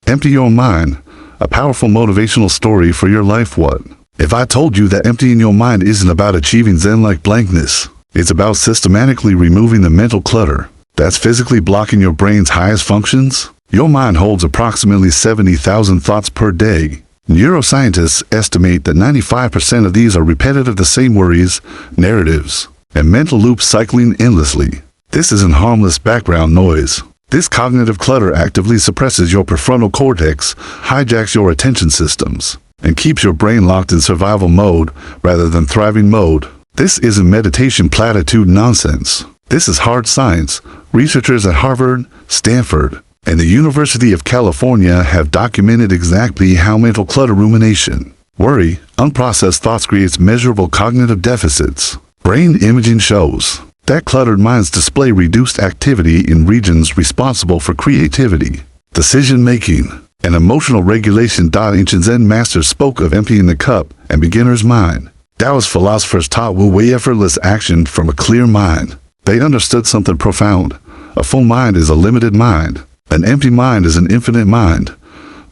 Empty your mind. A powerful motivational story for your life. What if I told you that emptying your mind isn't about achieving Zen-like blankness? It's about systematically removing the mental clutter that's physically blocking your brain's highest functions. Your mind holds approximately 70,000 thoughts per day. Neuroscientists estimate that 95% of these are repetitive, the same worries, narratives, and mental loops cycling endlessly. This isn't harmless background noise. This cognitive clutter actively suppresses your prefrontal cortex, hijacks your attention systems, and keeps your brain locked in survival mode rather than thriving mode. This isn't meditation platitude nonsense. This is hard science. Researchers at Harvard, Stanford, and the University of California have documented exactly how mental clutter, rumination, worry, unprocessed thoughts creates measurable cognitive deficits. Brain imaging shows that cluttered minds display reduced activity in regions responsible for creativity, decision-making, and emotional regulation. Ancient Zen masters spoke of emptying the cup and beginner's mind. Taoist philosophers taught wu-wei, effortless action from a clear mind. They understood something profound. A full mind is a limited mind. An empty mind is an infinite mind.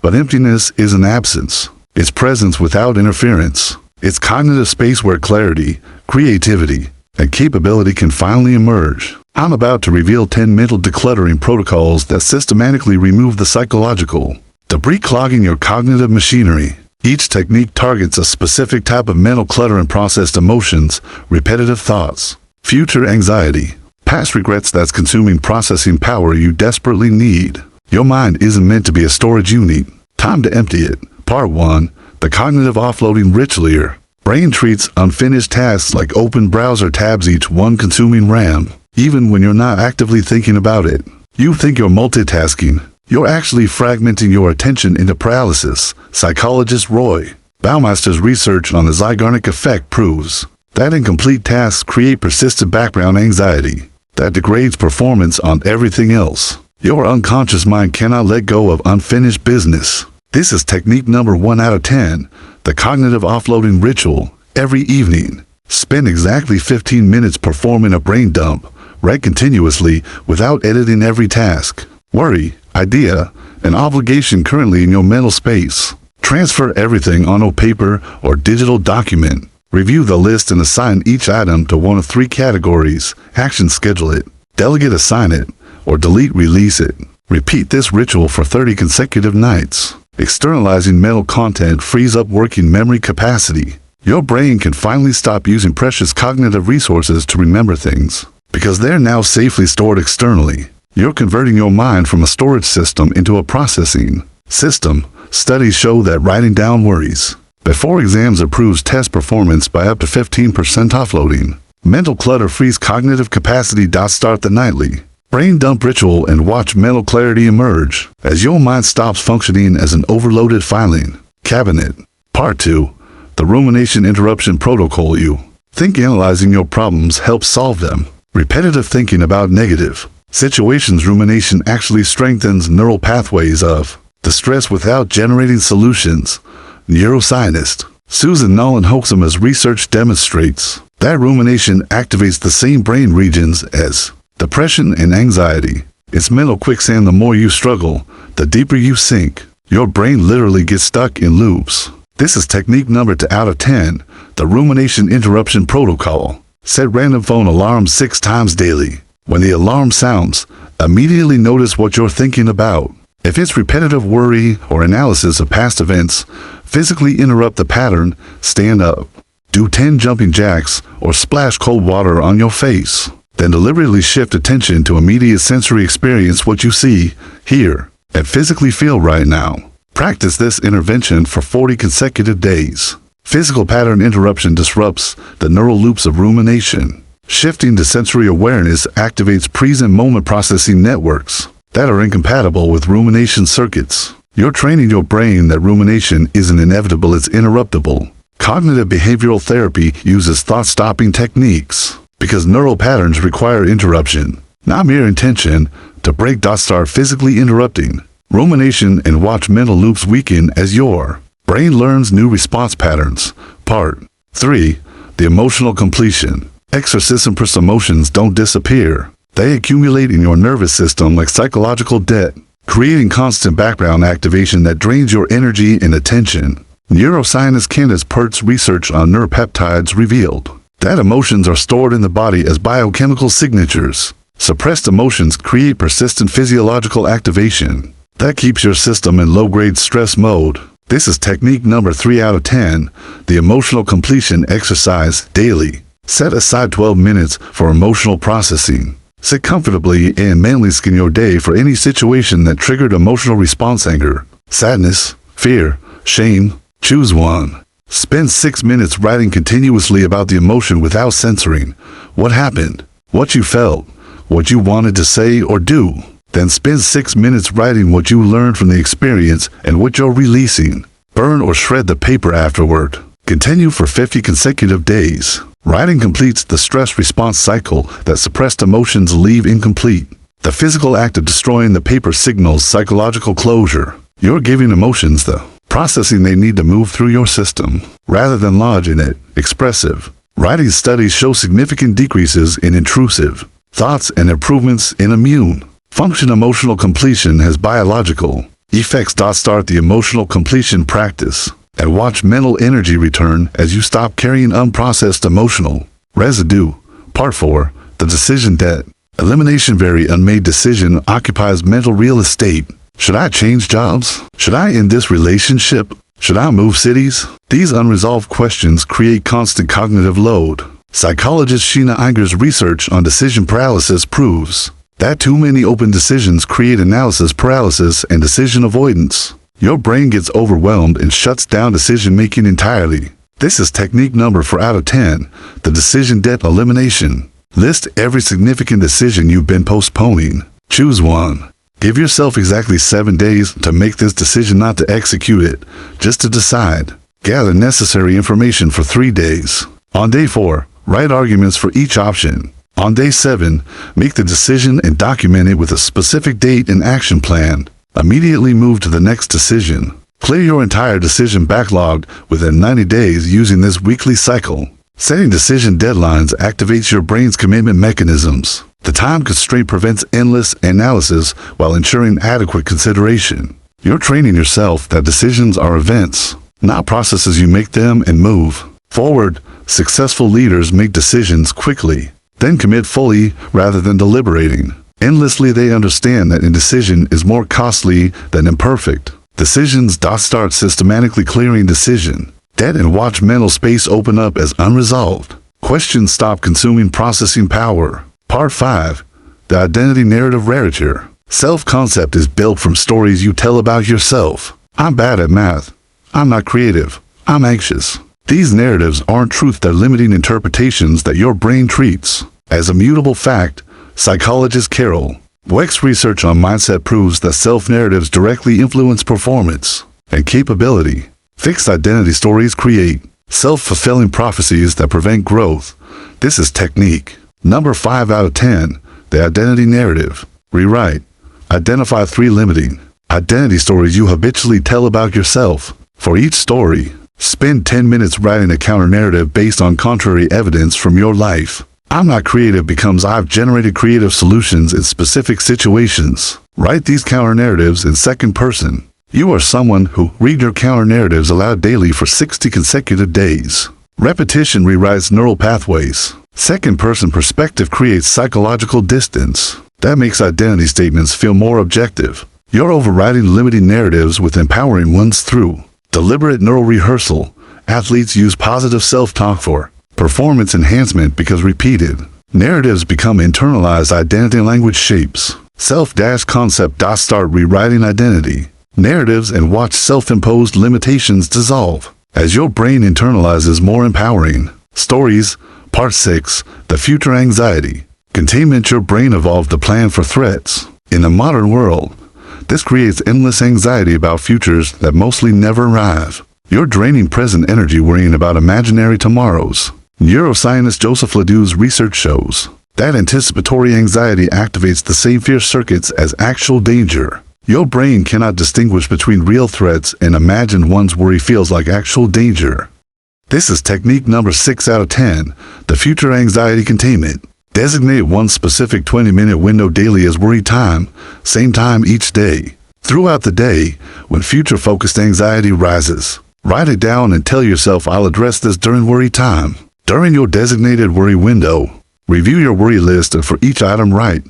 But emptiness is an absence. It's presence without interference. It's cognitive space where clarity, creativity, and capability can finally emerge. I'm about to reveal 10 mental decluttering protocols that systematically remove the psychological debris clogging your cognitive machinery. Each technique targets a specific type of mental clutter and processed emotions, repetitive thoughts, future anxiety, past regrets that's consuming processing power you desperately need. Your mind isn't meant to be a storage unit. Time to empty it. Part 1. The cognitive offloading ritual. Brain treats unfinished tasks like open browser tabs, each one consuming RAM. Even when you're not actively thinking about it, you think you're multitasking. You're actually fragmenting your attention into paralysis. Psychologist Roy Baumeister's research on the Zeigarnik effect proves that incomplete tasks create persistent background anxiety that degrades performance on everything else. Your unconscious mind cannot let go of unfinished business. This is technique number 1 out of 10, the cognitive offloading ritual. Every evening, spend exactly 15 minutes performing a brain dump, write continuously without editing every task, worry, idea, and obligation currently in your mental space. Transfer everything onto paper or digital document. Review the list and assign each item to one of 3 categories. Action: schedule it, delegate, assign it, or delete, release it. Repeat this ritual for 30 consecutive nights. Externalizing mental content frees up working memory capacity. Your brain can finally stop using precious cognitive resources to remember things, because they're now safely stored externally. You're converting your mind from a storage system into a processing system. Studies show that writing down worries before exams improves test performance by up to 15%. Offloading mental clutter frees cognitive capacity. Start the nightly brain dump ritual and watch mental clarity emerge as your mind stops functioning as an overloaded filing cabinet. Part 2. The rumination interruption protocol. You think analyzing your problems helps solve them. Repetitive thinking about negative situations. Rumination actually strengthens neural pathways of distress without generating solutions. Neuroscientist Susan Nolan Hoxhama's research demonstrates that rumination activates the same brain regions as depression and anxiety. It's mental quicksand. The more you struggle, the deeper you sink. Your brain literally gets stuck in loops. This is technique number 2 out of 10, the rumination interruption protocol. Set random phone alarms 6 times daily. When the alarm sounds, immediately notice what you're thinking about. If it's repetitive worry or analysis of past events, physically interrupt the pattern. Stand up, do 10 jumping jacks, or splash cold water on your face. Then deliberately shift attention to immediate sensory experience, what you see, hear, and physically feel right now. Practice this intervention for 40 consecutive days. Physical pattern interruption disrupts the neural loops of rumination. Shifting to sensory awareness activates present moment processing networks that are incompatible with rumination circuits. You're training your brain that rumination isn't inevitable, it's interruptible. Cognitive behavioral therapy uses thought-stopping techniques because neural patterns require interruption, not mere intention, to break. Start physically interrupting rumination and watch mental loops weaken as your brain learns new response patterns. Part 3. The emotional completion. Exorcism. Emotions don't disappear. They accumulate in your nervous system like psychological debt. creating constant background activation that drains your energy and attention. Neuroscientist Candace Pert's research on neuropeptides revealed that emotions are stored in the body as biochemical signatures. Suppressed emotions create persistent physiological activation that keeps your system in low-grade stress mode. This is technique number 3 out of 10, the emotional completion exercise daily. Set aside 12 minutes for emotional processing. Sit comfortably and mentally scan your day for any situation that triggered emotional response: anger, sadness, fear, shame. Choose one. Spend 6 minutes writing continuously about the emotion without censoring. What happened? What you felt? What you wanted to say or do? Then spend 6 minutes writing what you learned from the experience and what you're releasing. Burn or shred the paper afterward. Continue for 50 consecutive days. Writing completes the stress response cycle that suppressed emotions leave incomplete. The physical act of destroying the paper signals psychological closure. You're giving emotions the processing they need to move through your system, rather than lodge in it. Expressive writing studies show significant decreases in intrusive thoughts and improvements in immune function. Emotional completion has biological effects. Start the emotional completion practice and watch mental energy return as you stop carrying unprocessed emotional residue. Part 4. The decision debt. Elimination. Very unmade decision occupies mental real estate. Should I change jobs? Should I end this relationship? Should I move cities? These unresolved questions create constant cognitive load. Psychologist Sheena Iyengar's research on decision paralysis proves that too many open decisions create analysis paralysis and decision avoidance. Your brain gets overwhelmed and shuts down decision-making entirely. This is technique number 4 out of 10, the decision debt elimination. List every significant decision you've been postponing. Choose one. Give yourself exactly 7 days to make this decision, not to execute it, just to decide. Gather necessary information for 3 days. On day 4, write arguments for each option. On day 7, make the decision and document it with a specific date and action plan. Immediately move to the next decision. Clear your entire decision backlog within 90 days using this weekly cycle. Setting decision deadlines activates your brain's commitment mechanisms. The time constraint prevents endless analysis while ensuring adequate consideration. You're training yourself that decisions are events, not processes. You make them and move forward. Successful leaders make decisions quickly, then commit fully rather than deliberating endlessly. They understand that indecision is more costly than imperfect decisions. Start systematically clearing decision debt and watch mental space open up as unresolved questions stop consuming processing power. Part 5. The identity narrative rarity. Self-concept is built from stories you tell about yourself. I'm bad at math. I'm not creative. I'm anxious. These narratives aren't truth, they're limiting interpretations that your brain treats as immutable fact. Psychologist Carol Dweck's research on mindset proves that self-narratives directly influence performance and capability. Fixed identity stories create self-fulfilling prophecies that prevent growth. This is technique number 5 out of 10, the identity narrative. Rewrite. Identify 3 limiting identity stories you habitually tell about yourself. For each story, spend 10 minutes writing a counter-narrative based on contrary evidence from your life. I'm not creative becomes I've generated creative solutions in specific situations. Write these counter-narratives in second person. You are someone who read your counter-narratives aloud daily for 60 consecutive days. Repetition rewrites neural pathways. Second-person perspective creates psychological distance. That makes identity statements feel more objective. You're overriding limiting narratives with empowering ones through deliberate neural rehearsal. Athletes use positive self-talk for performance enhancement because repeated narratives become internalized identity language shapes. Self-concept. Start rewriting identity narratives and watch self-imposed limitations dissolve as your brain internalizes more empowering stories. Part 6. The future anxiety. Containment. Your brain evolved a plan for threats. In the modern world, this creates endless anxiety about futures that mostly never arrive. You're draining present energy worrying about imaginary tomorrows. Neuroscientist Joseph Ledoux's research shows that anticipatory anxiety activates the same fear circuits as actual danger. Your brain cannot distinguish between real threats and imagined ones. Worry feels like actual danger. This is technique number 6 out of 10, the future anxiety containment. Designate one specific 20-minute window daily as worry time, same time each day. Throughout the day, when future-focused anxiety rises, write it down and tell yourself, I'll address this during worry time. During your designated worry window, review your worry list and for each item write,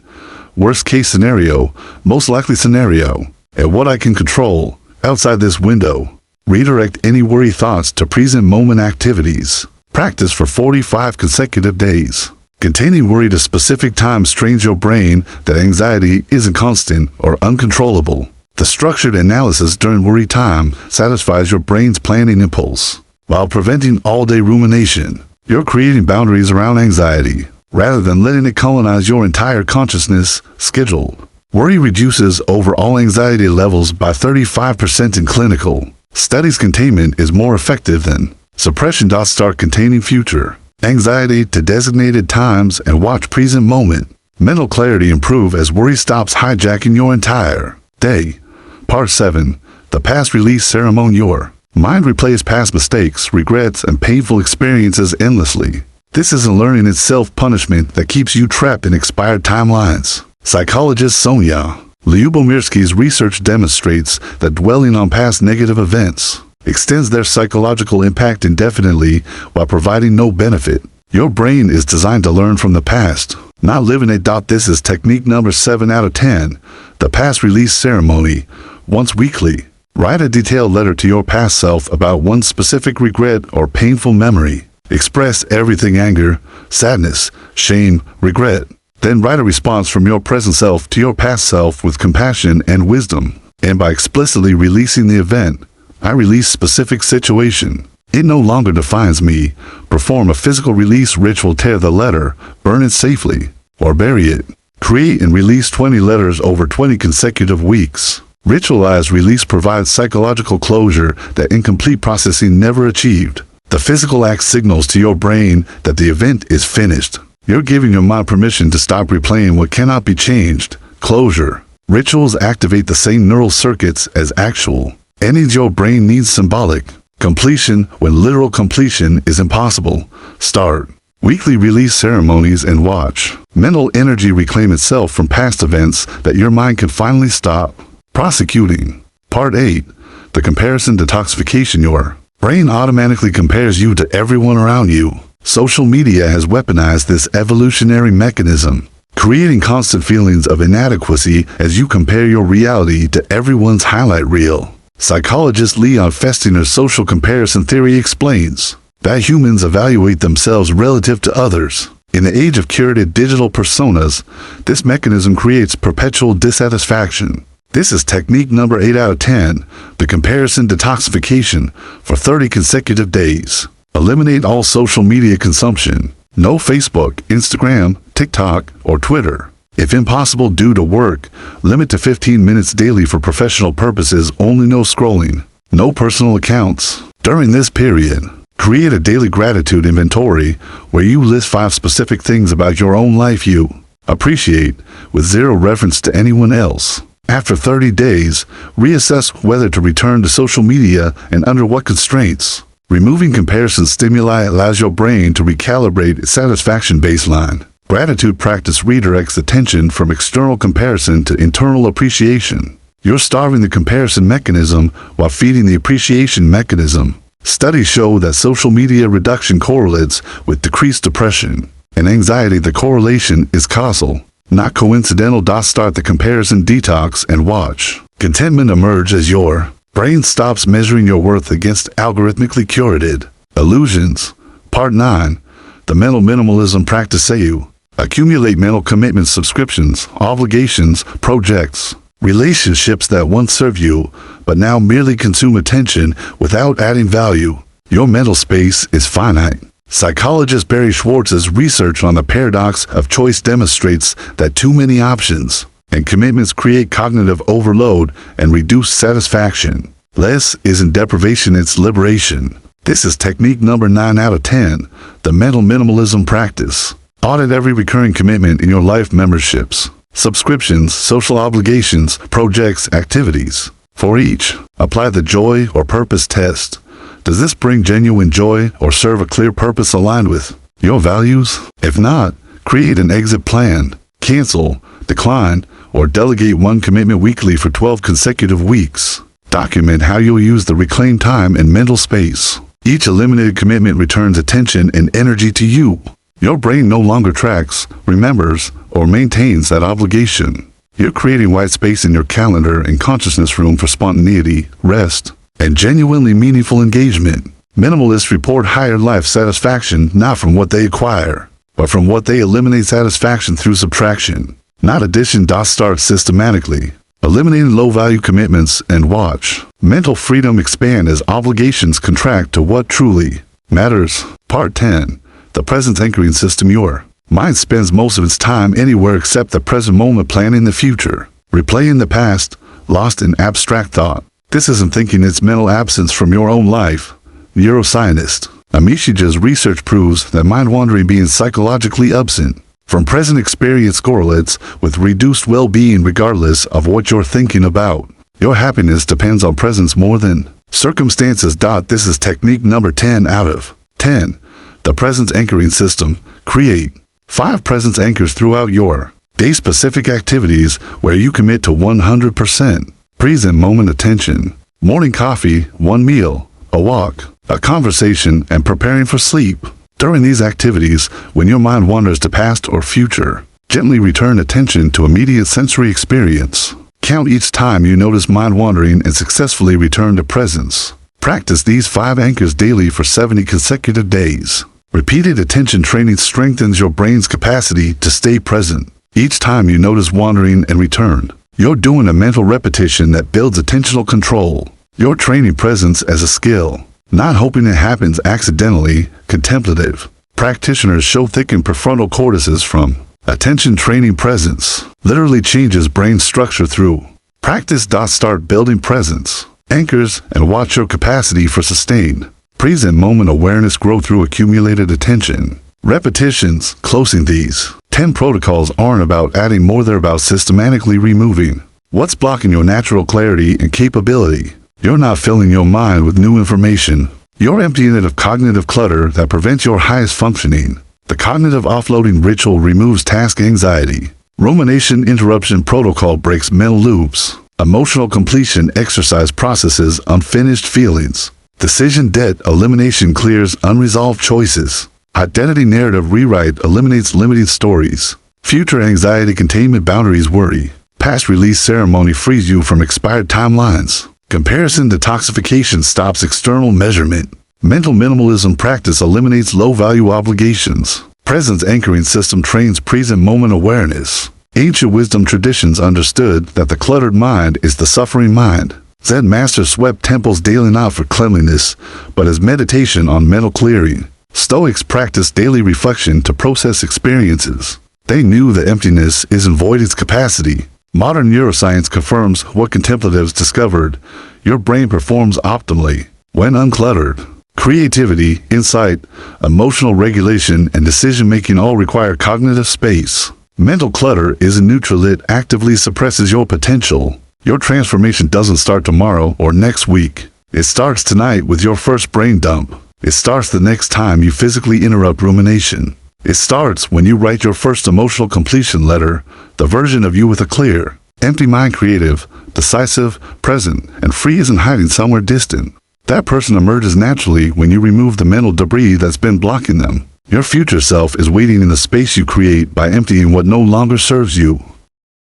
worst case scenario, most likely scenario, and what I can control. Outside this window, redirect any worry thoughts to present moment activities. Practice for 45 consecutive days. Containing worry to specific times trains your brain that anxiety isn't constant or uncontrollable. The structured analysis during worry time satisfies your brain's planning impulse, while preventing all-day rumination. You're creating boundaries around anxiety, rather than letting it colonize your entire consciousness schedule. Worry reduces overall anxiety levels by 35% in clinical studies. Containment is more effective than suppression. Start containing future anxiety to designated times and watch present moment. Mental clarity improve as worry stops hijacking your entire day. Part 7. The Past Release Ceremony. Your mind replays past mistakes, regrets, and painful experiences endlessly. This is a learning and self-punishment that keeps you trapped in expired timelines. Psychologist Sonia Lyubomirsky's research demonstrates that dwelling on past negative events extends their psychological impact indefinitely while providing no benefit. Your brain is designed to learn from the past, not live in it. This is technique number 7 out of 10. The Past Release Ceremony. Once weekly, write a detailed letter to your past self about one specific regret or painful memory. Express everything: anger, sadness, shame, regret. Then write a response from your present self to your past self with compassion and wisdom. And by explicitly releasing the event, I release specific situation. It no longer defines me. Perform a physical release ritual. Tear the letter, burn it safely, or bury it. Create and release 20 letters over 20 consecutive weeks. Ritualized release provides psychological closure that incomplete processing never achieved. The physical act signals to your brain that the event is finished. You're giving your mind permission to stop replaying what cannot be changed. Closure. Rituals activate the same neural circuits as actual endings your brain needs. Symbolic completion when literal completion is impossible. Start weekly release ceremonies and watch mental energy reclaim itself from past events that your mind can finally stop prosecuting. Part 8. The comparison detoxification. Your brain automatically compares you to everyone around you. Social media has weaponized this evolutionary mechanism, creating constant feelings of inadequacy as you compare your reality to everyone's highlight reel. Psychologist Leon Festinger's social comparison theory explains that humans evaluate themselves relative to others. In the age of curated digital personas, this mechanism creates perpetual dissatisfaction. This is technique number 8 out of 10, the comparison detoxification, for 30 consecutive days. Eliminate all social media consumption. No Facebook, Instagram, TikTok, or Twitter. If impossible due to work, limit to 15 minutes daily for professional purposes. Only no scrolling. No personal accounts. During this period, create a daily gratitude inventory where you list 5 specific things about your own life you appreciate, with 0 reference to anyone else. After 30 days, reassess whether to return to social media and under what constraints. Removing comparison stimuli allows your brain to recalibrate its satisfaction baseline. Gratitude practice redirects attention from external comparison to internal appreciation. You're starving the comparison mechanism while feeding the appreciation mechanism. Studies show that social media reduction correlates with decreased depression and anxiety. The correlation is causal, not coincidental. Start the comparison detox and watch contentment emerge as your brain stops measuring your worth against algorithmically curated illusions. Part 9. The mental minimalism practice. You accumulate mental commitments, subscriptions, obligations, projects, relationships that once served you, but now merely consume attention without adding value. Your mental space is finite. Psychologist Barry Schwartz's research on the paradox of choice demonstrates that too many options and commitments create cognitive overload and reduce satisfaction. Less isn't deprivation, it's liberation. This is technique number 9 out of 10, the mental minimalism practice. Audit every recurring commitment in your life: memberships, subscriptions, social obligations, projects, activities. For each, apply the joy or purpose test. Does this bring genuine joy or serve a clear purpose aligned with your values? If not, create an exit plan. Cancel, decline, or delegate one commitment weekly for 12 consecutive weeks. Document how you'll use the reclaimed time and mental space. Each eliminated commitment returns attention and energy to you. Your brain no longer tracks, remembers, or maintains that obligation. You're creating white space in your calendar and consciousness room for spontaneity, rest, and genuinely meaningful engagement. Minimalists report higher life satisfaction not from what they acquire, but from what they eliminate satisfaction through subtraction, not addition. Start systematically, eliminating low-value commitments, and watch mental freedom expand as obligations contract to what truly matters. Part 10. The present anchoring system. Your mind spends most of its time anywhere except the present moment, planning the future, replaying the past, lost in abstract thought. This isn't thinking, it's mental absence from your own life. Neuroscientist Amishija's research proves that mind-wandering being psychologically absent from present experience correlates with reduced well-being regardless of what you're thinking about. Your happiness depends on presence more than circumstances. This is technique number 10 out of 10. The presence anchoring system. Create 5 presence anchors throughout your day-specific activities where you commit to 100% present moment attention. Morning coffee, one meal, a walk, a conversation, and preparing for sleep. During these activities, when your mind wanders to past or future, gently return attention to immediate sensory experience. Count each time you notice mind wandering and successfully return to presence. Practice these 5 anchors daily for 70 consecutive days. Repeated attention training strengthens your brain's capacity to stay present. Each time you notice wandering and return, you're doing a mental repetition that builds attentional control. You're training presence as a skill, not hoping it happens accidentally. Contemplative practitioners show thickened prefrontal cortices from attention training. Presence literally changes brain structure through practice. Start building presence anchors and watch your capacity for sustained present moment awareness grow through accumulated attention. Repetitions. Closing these 10 protocols aren't about adding more, they're about systematically removing what's blocking your natural clarity and capability. You're not filling your mind with new information. You're emptying it of cognitive clutter that prevents your highest functioning. The cognitive offloading ritual removes task anxiety. Rumination interruption protocol breaks mental loops. Emotional completion exercise processes unfinished feelings. Decision debt elimination clears unresolved choices. Identity narrative rewrite eliminates limiting stories. Future anxiety containment boundaries worry. Past release ceremony frees you from expired timelines. Comparison detoxification stops external measurement. Mental minimalism practice eliminates low-value obligations. Presence anchoring system trains present moment awareness. Ancient wisdom traditions understood that the cluttered mind is the suffering mind. Zen masters swept temples daily not for cleanliness, but as meditation on mental clearing. Stoics practiced daily reflection to process experiences. They knew that emptiness isn't void, it's capacity. Modern neuroscience confirms what contemplatives discovered. Your brain performs optimally when uncluttered. Creativity, insight, emotional regulation, and decision-making all require cognitive space. Mental clutter isn't neutral, it actively suppresses your potential. Your transformation doesn't start tomorrow or next week. It starts tonight with your first brain dump. It starts the next time you physically interrupt rumination. It starts when you write your first emotional completion letter, the version of you with a clear, empty mind. Creative, decisive, present, and free isn't hiding somewhere distant. That person emerges naturally when you remove the mental debris that's been blocking them. Your future self is waiting in the space you create by emptying what no longer serves you.